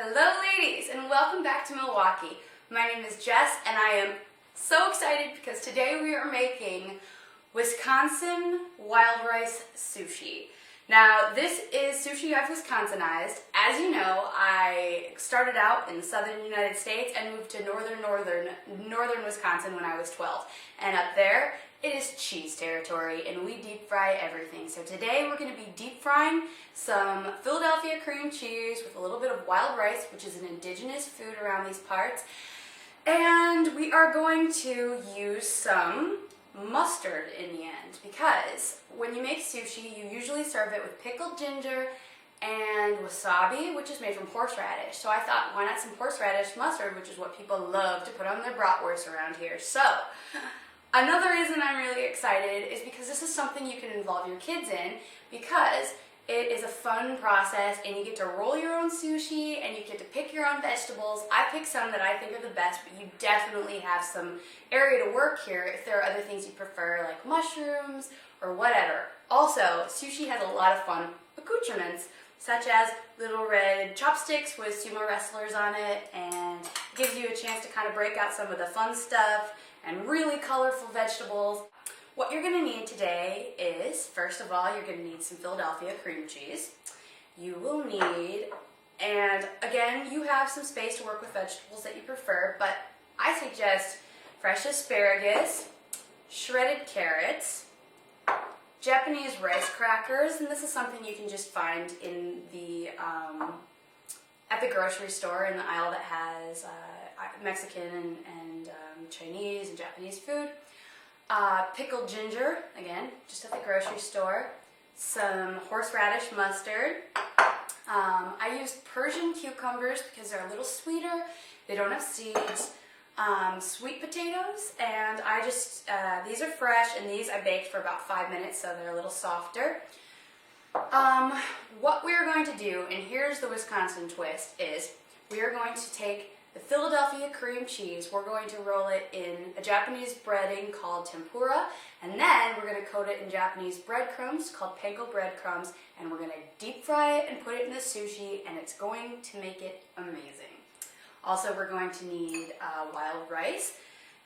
Hello ladies, and welcome back to Milwaukee. My name is Jess and I am so excited because today we are making Wisconsin wild rice sushi. Now this is sushi I've Wisconsinized. As you know, I started out in the southern United States and moved to northern Wisconsin when I was 12. And up there, it is cheese territory and we deep fry everything. So today we're going to be deep frying some Philadelphia cream cheese with a little bit of wild rice, which is an indigenous food around these parts. And we are going to use some mustard in the end, because when you make sushi, you usually serve it with pickled ginger and wasabi, which is made from horseradish. So I thought, why not some horseradish mustard, which is what people love to put on their bratwurst around here. So another reason I'm really excited is because this is something you can involve your kids in, because it is a fun process and you get to roll your own sushi and you get to pick your own vegetables. I picked some that I think are the best, but you definitely have some area to work here if there are other things you prefer, like mushrooms or whatever. Also, sushi has a lot of fun accoutrements, such as little red chopsticks with sumo wrestlers on it, and gives you a chance to kind of break out some of the fun stuff and really colorful vegetables. What you're going to need today is, first of all, you're going to need some Philadelphia cream cheese. You will need, and again, you have some space to work with vegetables that you prefer, but I suggest fresh asparagus, shredded carrots, Japanese rice crackers, and this is something you can just find in the at the grocery store in the aisle that has Mexican and Chinese and Japanese food. Pickled ginger, again, just at the grocery store. Some horseradish mustard. I used Persian cucumbers because they're a little sweeter. They don't have seeds. Sweet potatoes, and I just, these are fresh, and these I baked for about 5 minutes, so they're a little softer. What we're going to do, and here's the Wisconsin twist, is we are going to take the Philadelphia cream cheese, we're going to roll it in a Japanese breading called tempura, and then we're going to coat it in Japanese breadcrumbs called panko breadcrumbs, and we're going to deep fry it and put it in the sushi, and it's going to make it amazing. Also, we're going to need wild rice,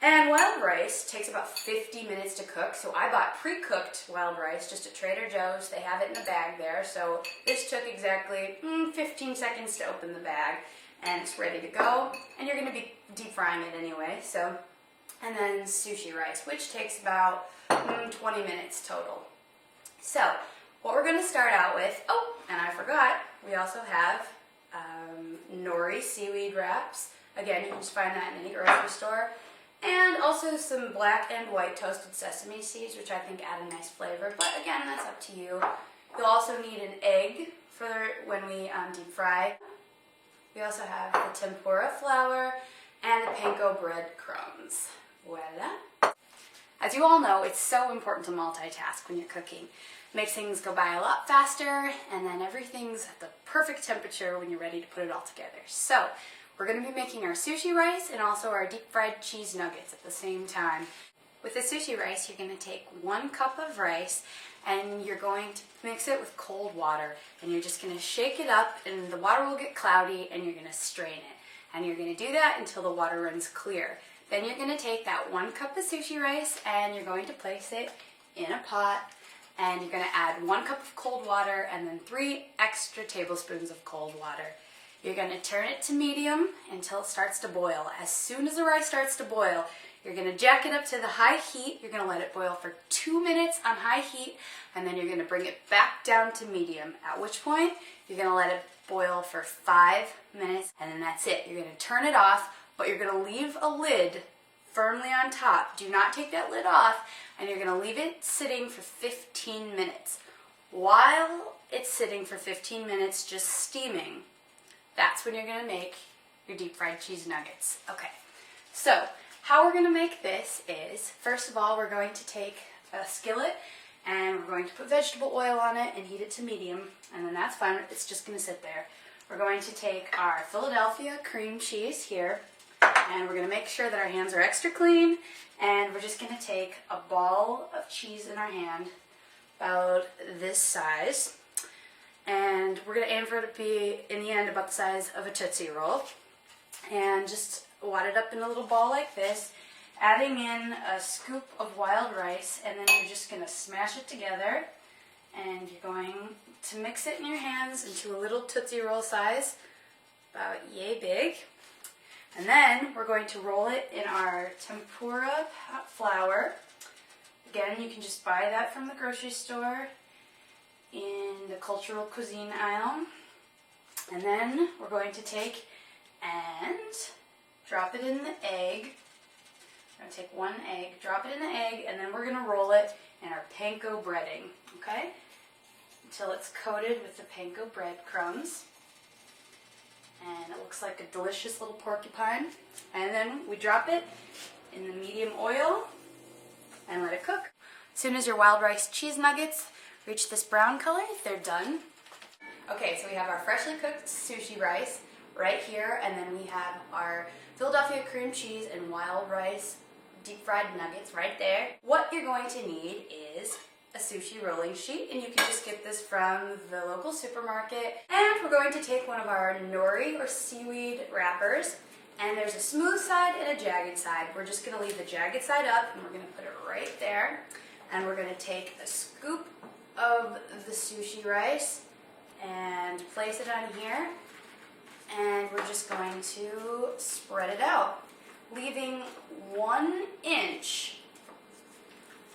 and wild rice takes about 50 minutes to cook, so I bought pre-cooked wild rice just at Trader Joe's. They have it in a bag there, so this took exactly 15 seconds to open the bag, and it's ready to go, and you're going to be deep frying it anyway. So, and then sushi rice, which takes about 20 minutes total. So what we're going to start out with, oh, and I forgot, we also have nori seaweed wraps. Again, you can just find that in any grocery store, and also some black and white toasted sesame seeds, which I think add a nice flavor, but again, that's up to you. You'll also need an egg for when we deep fry. We also have the tempura flour and the panko breadcrumbs. Voila! As you all know, it's so important to multitask when you're cooking. It makes things go by a lot faster, and then everything's at the perfect temperature when you're ready to put it all together. So, we're going to be making our sushi rice and also our deep fried cheese nuggets at the same time. With the sushi rice, you're going to take 1 cup of rice and you're going to mix it with cold water, and you're just going to shake it up, and the water will get cloudy, and you're going to strain it. And you're going to do that until the water runs clear. Then you're going to take that 1 cup of sushi rice and you're going to place it in a pot, and you're going to add 1 cup of cold water and then 3 extra tablespoons of cold water. You're going to turn it to medium until it starts to boil. As soon as the rice starts to boil, you're going to jack it up to the high heat. You're going to let it boil for 2 minutes on high heat, and then you're going to bring it back down to medium, at which point you're going to let it boil for 5 minutes, and then that's it. You're going to turn it off, but you're going to leave a lid firmly on top. Do not take that lid off, and you're going to leave it sitting for 15 minutes. While it's sitting for 15 minutes just steaming, that's when you're going to make your deep fried cheese nuggets. Okay, so how we're going to make this is, first of all, we're going to take a skillet and we're going to put vegetable oil on it and heat it to medium, and then that's fine. It's just going to sit there. We're going to take our Philadelphia cream cheese here, and we're going to make sure that our hands are extra clean, and we're just going to take a ball of cheese in our hand, about this size, And we're gonna aim for it to be, in the end, about the size of a Tootsie Roll. And just wad it up in a little ball like this, adding in a scoop of wild rice, and then you're just gonna smash it together, and you're going to mix it in your hands into a little Tootsie Roll size, about yay big. And then we're going to roll it in our tempura flour. Again, you can just buy that from the grocery store in the cultural cuisine aisle. And then we're going to take and drop it in the egg. We're going to take one egg, drop it in the egg, and then we're going to roll it in our panko breading, okay? Until it's coated with the panko bread crumbs. And it looks like a delicious little porcupine. And then we drop it in the medium oil and let it cook. As soon as your wild rice cheese nuggets reach this brown color, they're done. Okay, so we have our freshly cooked sushi rice right here, and then we have our Philadelphia cream cheese and wild rice deep fried nuggets right there. What you're going to need is a sushi rolling sheet, and you can just get this from the local supermarket. And we're going to take one of our nori or seaweed wrappers, and there's a smooth side and a jagged side. We're just going to leave the jagged side up, and we're going to put it right there. And we're going to take a scoop of the sushi rice and place it on here, and we're just going to spread it out, leaving 1 inch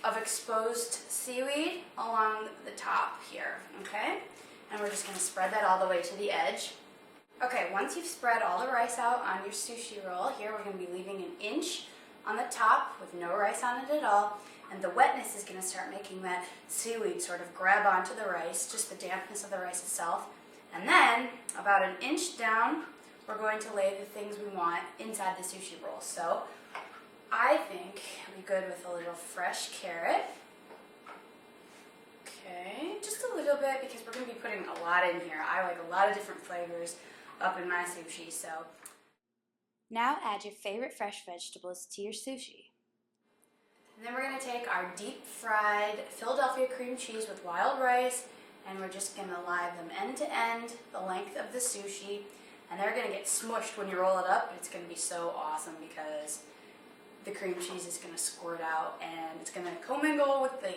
of exposed seaweed along the top here, okay? And we're just going to spread that all the way to the edge. Okay, once you've spread all the rice out on your sushi roll, here we're going to be leaving 1 inch on the top with no rice on it at all, and the wetness is going to start making that seaweed sort of grab onto the rice, just the dampness of the rice itself. And then, about 1 inch down, we're going to lay the things we want inside the sushi roll. So, I think it'll be good with a little fresh carrot. Okay, just a little bit, because we're going to be putting a lot in here. I like a lot of different flavors up in my sushi, so. Now add your favorite fresh vegetables to your sushi. And then we're going to take our deep fried Philadelphia cream cheese with wild rice, and we're just going to lie them end to end, the length of the sushi, and they're going to get smushed when you roll it up. It's going to be so awesome because the cream cheese is going to squirt out, and it's going to commingle with the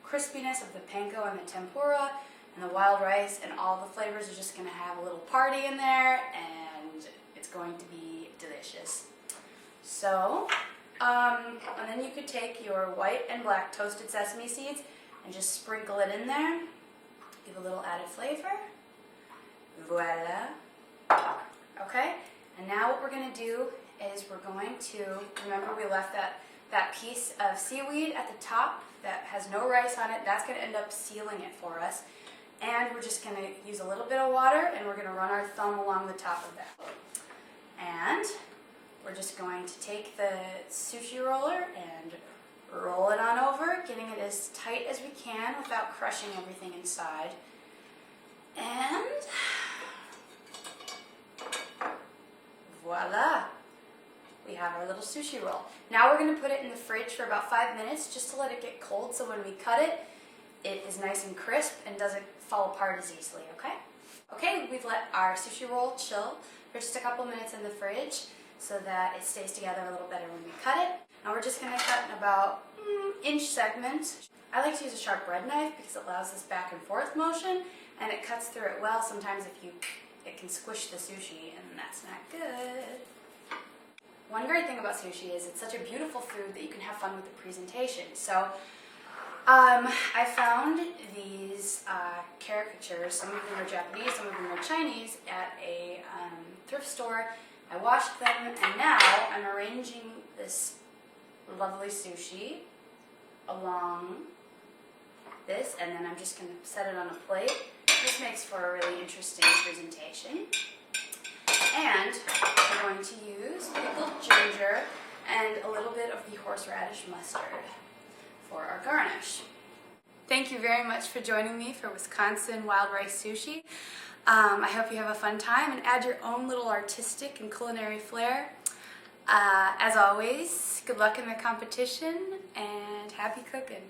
crispiness of the panko and the tempura and the wild rice, and all the flavors are just going to have a little party in there, and it's going to be delicious. So, and then you could take your white and black toasted sesame seeds and just sprinkle it in there. Give a little added flavor. Voila. Okay, and now what we're going to do is we're going to, remember we left that piece of seaweed at the top that has no rice on it. That's going to end up sealing it for us. And we're just going to use a little bit of water, and we're going to run our thumb along the top of that. And we're just going to take the sushi roller and roll it on over, getting it as tight as we can without crushing everything inside. And voila! We have our little sushi roll. Now we're going to put it in the fridge for about 5 minutes just to let it get cold, so when we cut it, it is nice and crisp and doesn't fall apart as easily, okay? Okay, we've let our sushi roll chill for just a couple minutes in the fridge so that it stays together a little better when we cut it. Now we're just going to cut in about inch segments. I like to use a sharp bread knife because it allows this back and forth motion, and it cuts through it well. Sometimes it can squish the sushi, and that's not good. One great thing about sushi is it's such a beautiful food that you can have fun with the presentation. So I found these caricatures. Some of them are Japanese, some of them are Chinese, at a thrift store. I washed them, and now I'm arranging this lovely sushi along this, and then I'm just going to set it on a plate. This makes for a really interesting presentation. And we're going to use pickled ginger and a little bit of the horseradish mustard for our garnish. Thank you very much for joining me for Wisconsin Wild Rice Sushi. I hope you have a fun time and add your own little artistic and culinary flair. As always, good luck in the competition and happy cooking.